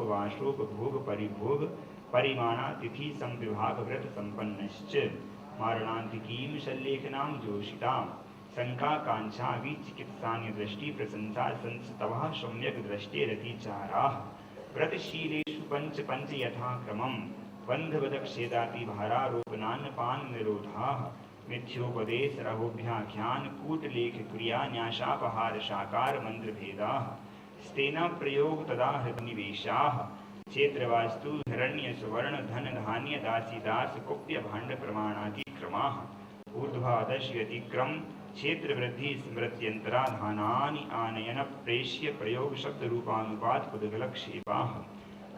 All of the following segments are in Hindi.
उपवासोपभोग परिभोग परिमाणा तिथि संविभाग व्रत संपन्नश्च मारणांतिकीं शल्लेखनां जोषितां शंका कांक्षा विचिकित्सान्य दृष्टि प्रशंसा संस्तवः सम्यक दृष्टिरतिचाराः व्रतशीलेषु पंच पंच यथाक्रमम् बंधवदक्षेदाति भारारोपणान्नपान निरोधाः मिथ्योपदेश रहोभ्याख्यान कूटलेख क्रिया न्यासापहार साकार मंत्र भेदाः स्तेना प्रयोग तदा हृदनिवेशाः क्षेत्रवास्तु हिरण्य सुवर्ण धन धान्य दासी दास कुप्य भांड प्रमाणातिक्रमाः ऊर्ध्वादश व्यतिक्रम क्षेत्र वृद्धि स्मृत्यंतराधानानि आनयन प्रेष्य प्रयोग शब्द रूपानुपात पुद्गलक्षेपाः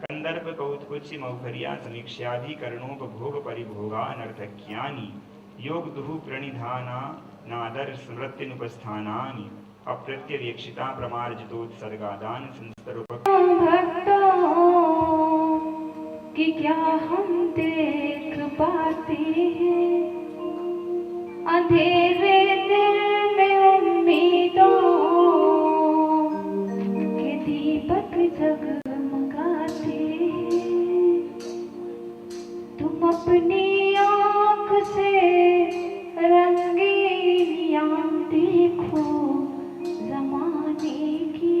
कंदर्प कौत्कुच्य मौखर्या समीक्षाधिकरणोपभोग परिभोगानर्थक्यानि योग दुहु प्रणिधाना नादर स्मृत्यनुपस्थानानि अप्रत्यवेक्षिता प्रमार्जितोत्सर्गादान संस्तरूप कि क्या हम देख पाते हैं अंधेरे दिल में उम्मीदों के दीपक जगमगाते हैं तुम अपनी आँख से रंगीन याम देखो जमाने की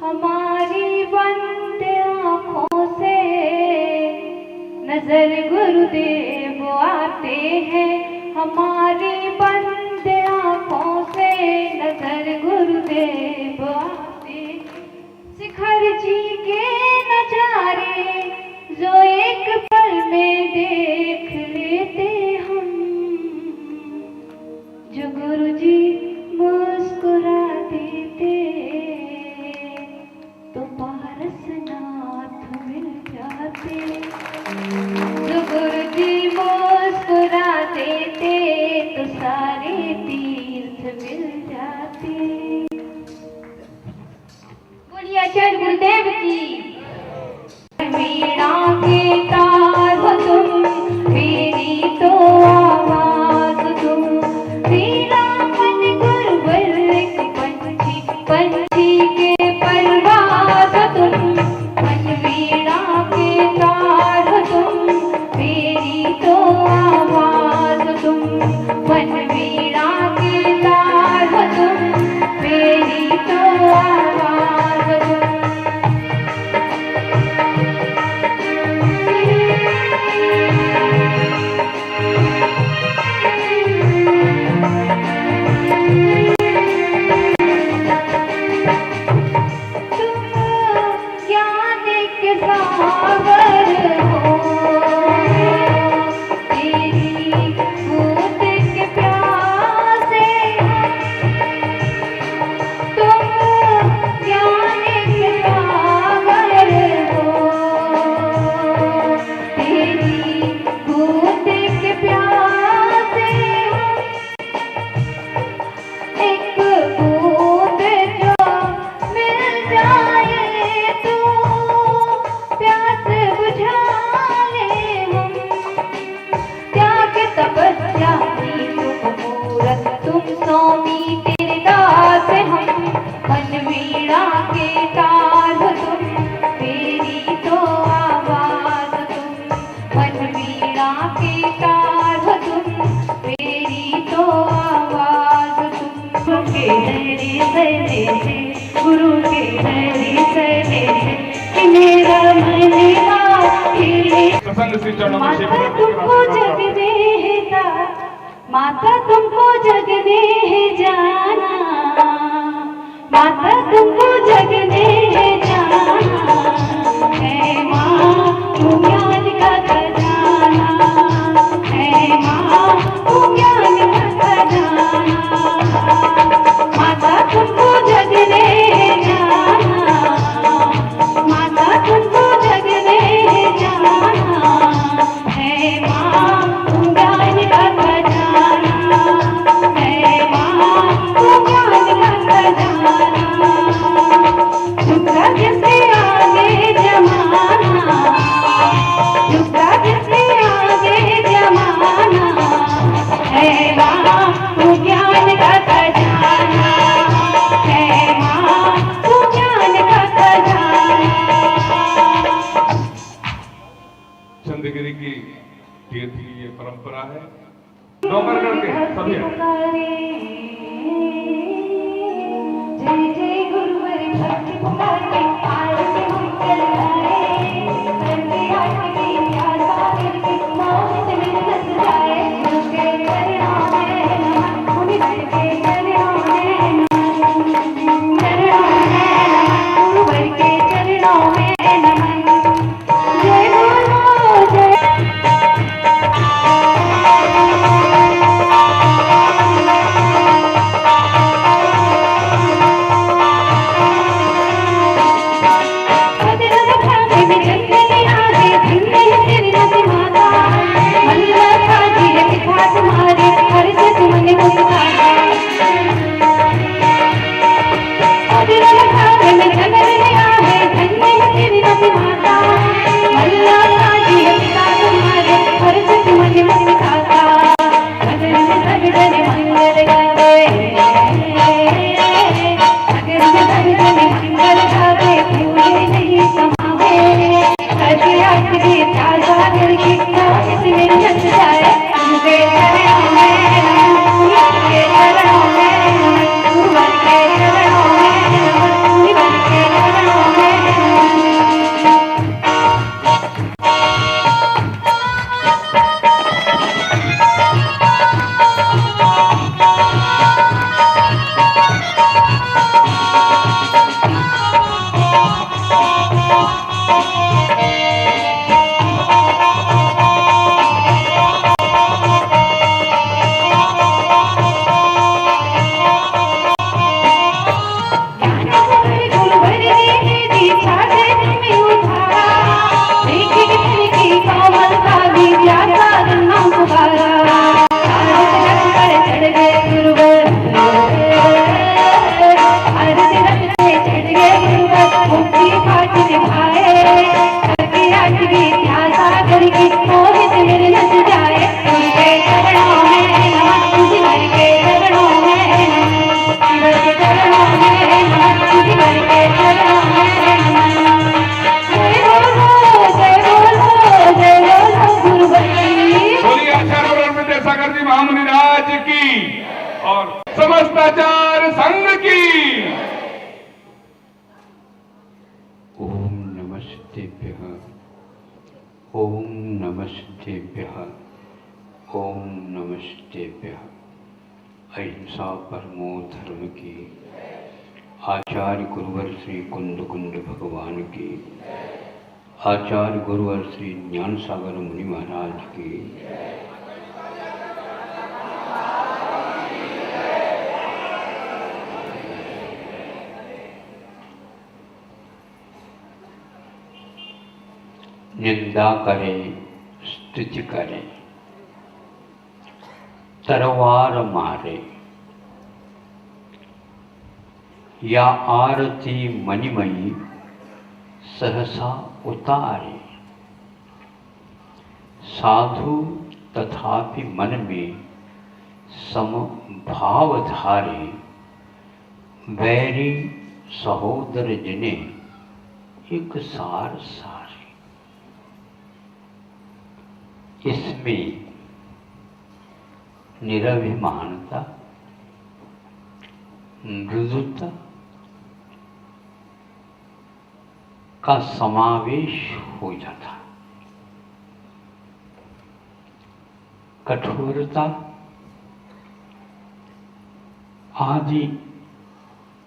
हमारी बंद आँखों से नजर गुरुदेव आते हैं हमारी बंद आँखों से नजर गुरुदेव आते शिखर जी के नजारे जो एक पल में देख लेते हम जो गुरु जी मुस्कुरा देते तो पारसनाथ मिल जाते जो गुरु जी मुस्कुरा देते तो सारे तीर्थ मिल जाते। बोलिए आचार्य गुरुदेव की। वीणा के तार हो तुम मेरी तो आवाज तुम वीणा मन गुरुवर एक पंछी पंछी के परवाज तुम मन वीणा के तार हो तुम मेरी तो आवाज तुम मन वीणा के तार हो तुम मेरी तो आवाज तुम माता तुमको जग दे जाना माता तुमको जग दे जाना है माँ तू ज्ञान का खजाना है माँ तू ज्ञान का खजाना माता तुमको जग दे जाना माता तुमको जग दे जाना है माँ तू ज्ञान का है माँ तू ज्ञान का खजाना तीर्थ की ये परंपरा है। नौकर करके सभी जय जय गुरुवर भक्ति पुकारे आरती हम चल आए करके आरती प्यार सागर की मोहित में नस जाए उसके चरणों में नमः उन्हीं के चरणों में नमः गुरुवर के चरणों में नमः जय बोलो जय समस्ताचार्य संघ की। ओम नमस्तेभ्यः, ओम नमस्तेभ्यः, ओम नमस्तेभ्यः। अहिंसा परमो धर्म की। आचार्य गुरुवर श्री कुंद कुंड भगवान की। आचार्य गुरुवर श्री ज्ञान सागर मुनि महाराज की। निंदा करें, स्तुति करें, तलवार मारे या आरती मणिमयी सहसा उतारे, साधु तथापि मन में समभाव धारे, वैरी सहोदर जिने एक सार सारे। इसमें निरभिमानता, मृदुता का समावेश हो जाता। कठोरता आदि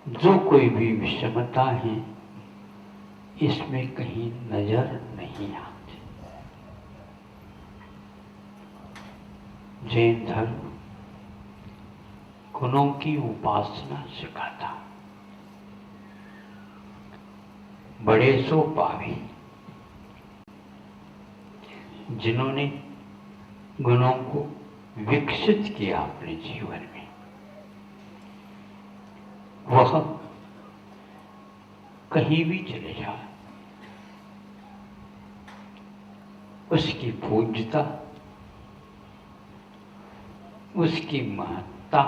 जो कोई भी विषमता है इसमें कहीं नजर नहीं आती। जैन धर्म गुणों की उपासना सिखाता। बड़े सो पावे, जिन्होंने गुणों को विकसित किया अपने जीवन में, वह कहीं भी चले जाए उसकी पूज्यता, उसकी महत्ता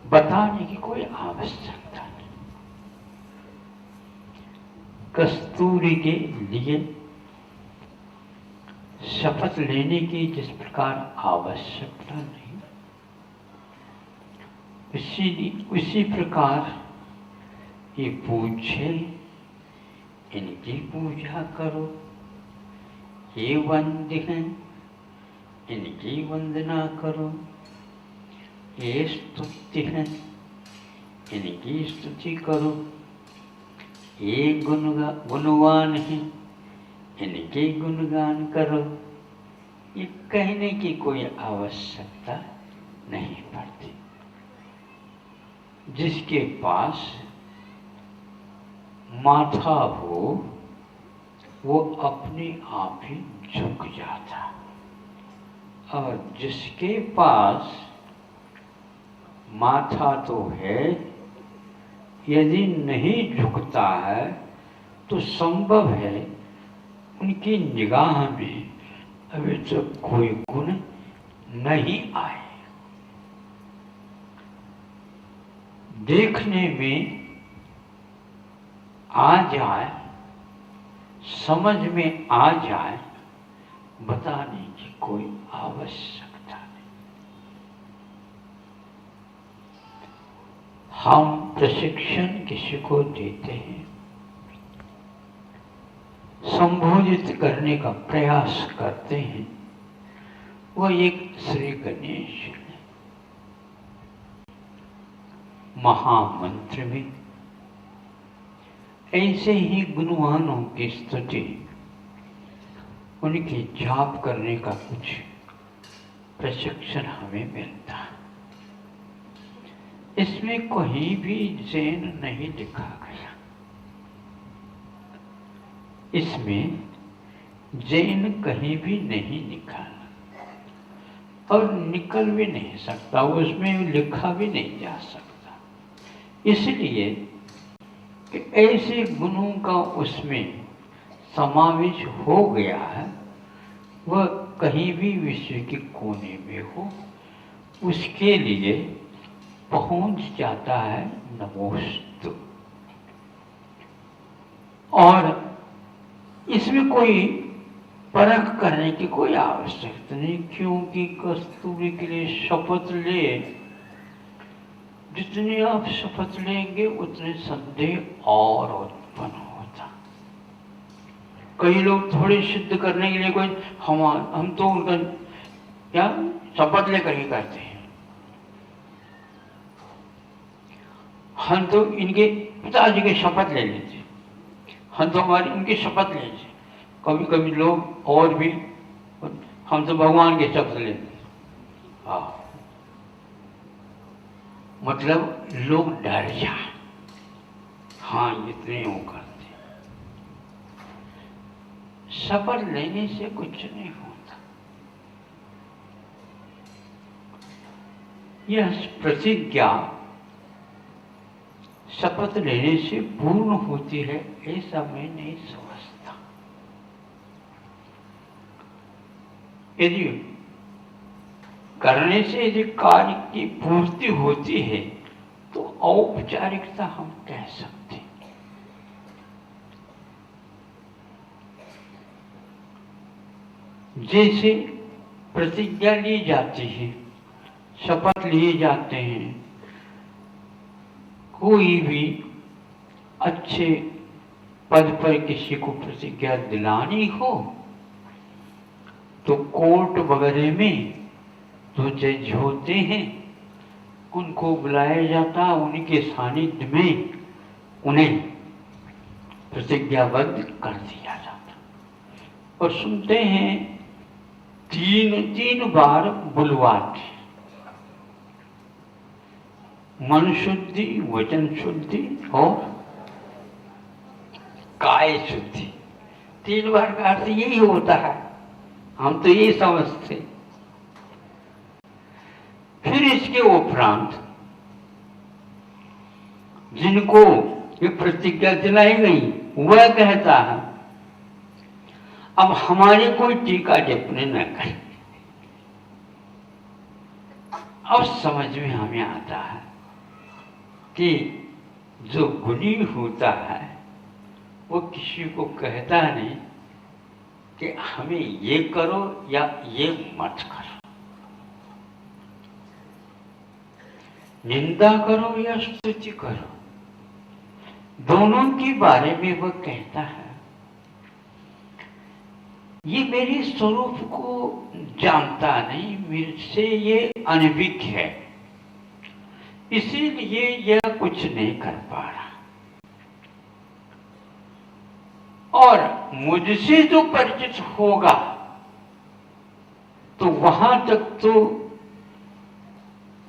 बताने की कोई आवश्यकता नहीं। कस्तूरी के लिए शपथ लेने की जिस प्रकार आवश्यकता नहीं, उसी प्रकार ये पूछे, इनकी पूजा करो, ये वंद्य हैं, इनकी वंदना करो, ये स्तुति हैं, इनकी स्तुति करो, ये गुणवान हैं, इनके गुणगान करो। ये कहने की कोई आवश्यकता नहीं पड़ती। जिसके पास माथा हो वो अपने आप ही झुक जाता, और जिसके पास माथा तो है, यदि नहीं झुकता है तो संभव है उनकी निगाह में अभी तक कोई गुण नहीं आए। देखने में आ जाए, समझ में आ जाए, बताने की कोई आवश्यकता नहीं। हम प्रशिक्षण किसी को देते हैं, संबोधित करने का प्रयास करते हैं, वो एक श्री गणेश है। महामंत्र में ऐसे ही गुणवानों की स्तुति, उनकी जाप करने का कुछ प्रशिक्षण हमें मिलता है। इसमें कहीं भी जैन नहीं लिखा गया, इसमें जैन कहीं भी नहीं लिखा और निकल भी नहीं सकता, उसमें लिखा भी नहीं जा सकता। इसलिए कि ऐसे गुणों का उसमें समावेश हो गया है, वह कहीं भी विश्व के कोने में हो उसके लिए पहुंच जाता है नमोस्तु। और इसमें कोई परख करने की कोई आवश्यकता नहीं, क्योंकि कस्तूरी के लिए शपथ ले, जितने आप शपथ लेंगे उतने संदेह और उत्पन्न होता। कई लोग थोड़े सिद्ध करने के लिए कोई हम तो उनका क्या शपथ लेकर ही करते हैं, हम तो इनके पिताजी के शपथ ले लेते, हम तो हमारी उनकी शपथ ले लेते। कभी कभी लोग और भी, हम तो भगवान के शपथ लेते। हाँ, मतलब लोग डर जाए, हाँ इतने वो करते। शपथ लेने से कुछ नहीं होता। यह प्रतिज्ञा शपथ लेने से पूर्ण होती है, ऐसा मैं नहीं समझता। यदि करने से यदि कार्य की पूर्ति होती है तो औपचारिकता हम कह सकते हैं। जैसे प्रतिज्ञा ली जाती है, शपथ लिए जाते हैं, कोई भी अच्छे पद पर किसी को प्रतिज्ञा दिलानी हो तो कोर्ट वगैरह में जो जज होते हैं उनको बुलाया जाता, उनके सानिध्य में उन्हें प्रतिज्ञाबद्ध कर दिया जाता और सुनते हैं तीन बार बुलवाते, मन शुद्धि, वचन शुद्धि और काय शुद्धि। 3 बार का अर्थ यही होता है, हम तो ये समझते। फिर इसके उपरांत जिनको ये प्रतिज्ञा दिलाई गई वह कहता है अब हमारे कोई टीका टिप्पणी न करे। अब समझ में हमें आता है कि जो गुणी होता है वो किसी को कहता नहीं कि हमें ये करो या ये मत करो, निंदा करो या स्तुति करो, दोनों के बारे में वह कहता है ये मेरे स्वरूप को जानता नहीं, मेरे से ये अनभिज्ञ है, इसीलिए यह कुछ नहीं कर पा रहा। और मुझसे जो परिचित होगा तो वहां तक तो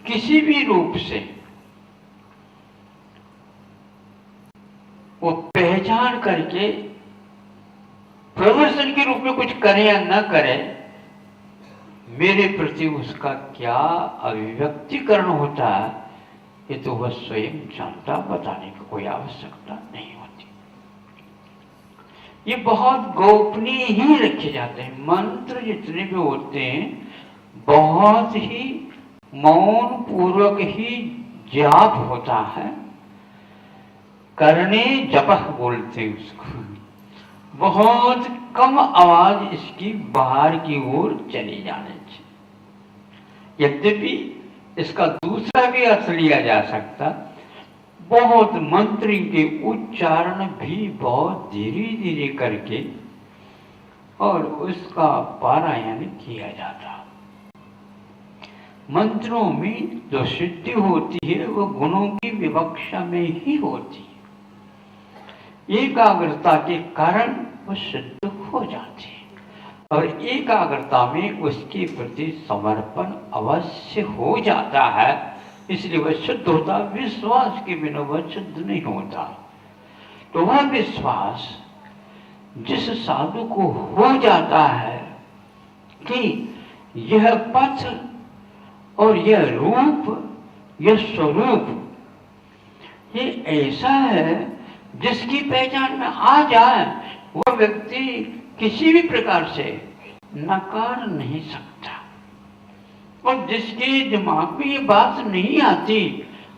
किसी भी रूप से वो पहचान करके प्रदर्शन के रूप में कुछ करे या न करे, मेरे प्रति उसका क्या अभिव्यक्तिकरण होता है ये तो वह स्वयं जानता, बताने की कोई आवश्यकता नहीं होती। ये बहुत गोपनीय ही रखे जाते हैं। मंत्र जितने भी होते हैं बहुत ही मौन पूर्वक ही जाप होता है, करने जपह बोलते उसको, बहुत कम आवाज इसकी बाहर की ओर चली जाने चाहिए। यद्यपि इसका दूसरा भी अर्थ लिया जा सकता, बहुत मंत्र के उच्चारण भी बहुत धीरे धीरे करके और उसका पारायण किया जाता। मंत्रों में जो सिद्धि होती है वह गुणों की विवक्षा में ही होती है। एकाग्रता के कारण वह सिद्ध हो जाती है और एकाग्रता में उसके प्रति समर्पण अवश्य हो जाता है, इसलिए वह सिद्ध होता। विश्वास के बिना वह सिद्ध नहीं होता। तो वह विश्वास जिस साधु को हो जाता है कि यह पथ और यह रूप, यह स्वरूप ये ऐसा है जिसकी पहचान में आ जाए, वह व्यक्ति किसी भी प्रकार से नकार नहीं सकता। और जिसके दिमाग में ये बात नहीं आती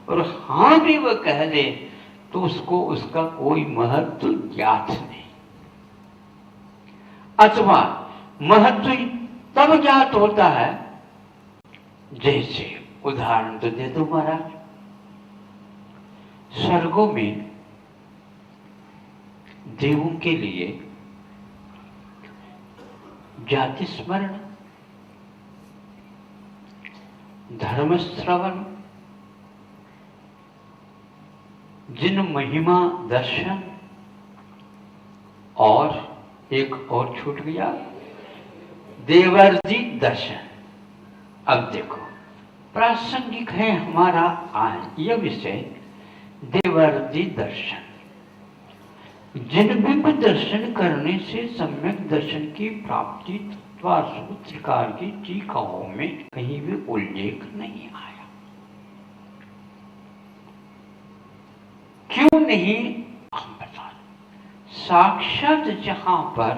और हाँ भी वह कह दे तो उसको उसका कोई महत्व ज्ञात नहीं, अथवा महत्व तब ज्ञात होता है जैसे उदाहरण तो दे दो महाराज, स्वर्गों में देवों के लिए जाति स्मरण, धर्म श्रवण, जिन महिमा दर्शन और एक और छूट गया देवर्षि दर्शन। अब देखो प्रासंगिक है हमारा आज यह विषय देवर्षि दर्शन। जिन बिंब दर्शन करने से सम्यक दर्शन की प्राप्ति सूत्रकार की टीकाओं में कहीं भी उल्लेख नहीं आया। क्यों नहीं हम बता, साक्षात जहां पर